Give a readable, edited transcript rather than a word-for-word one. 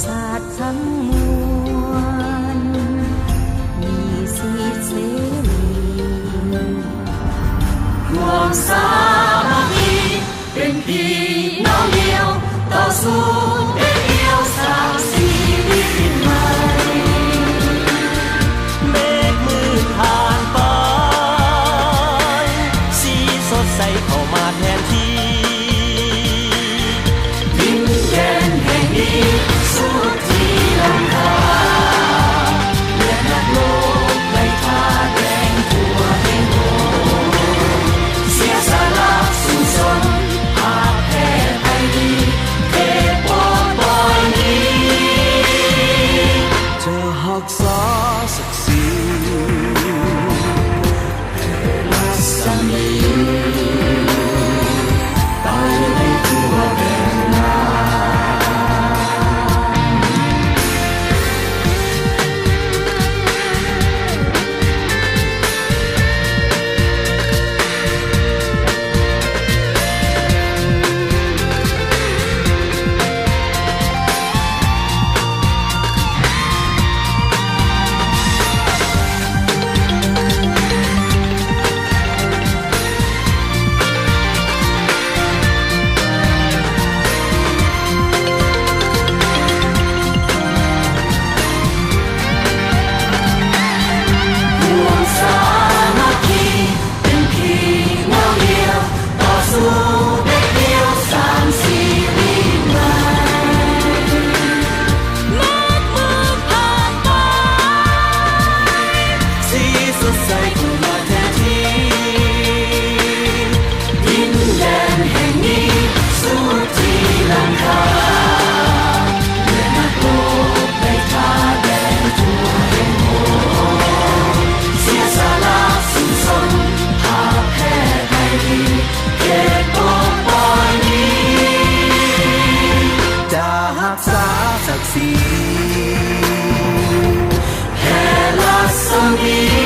ศาสตร์ทั้งมวลมีสิทธิเสรีรวมสามัคคีเป็นพี่น้องเดียวต่อสู้เด็กเดียวสร้างชีวิตใหม่เมฆมืดผ่านไปสีสดใสเข้ามาแทนที่ดินแดนแห่งนี้สุดที่ลำคาเลือดนักโลกในท่าแดงทั่วแห่งโลกเสียสละสู้สนหากแพ้ไปดีเทพบอยนี้จะหักษาศักดิ์ศรีรัศมีตายในทั่วแผ่นนาศักดิ์ศรีแค่รัศมี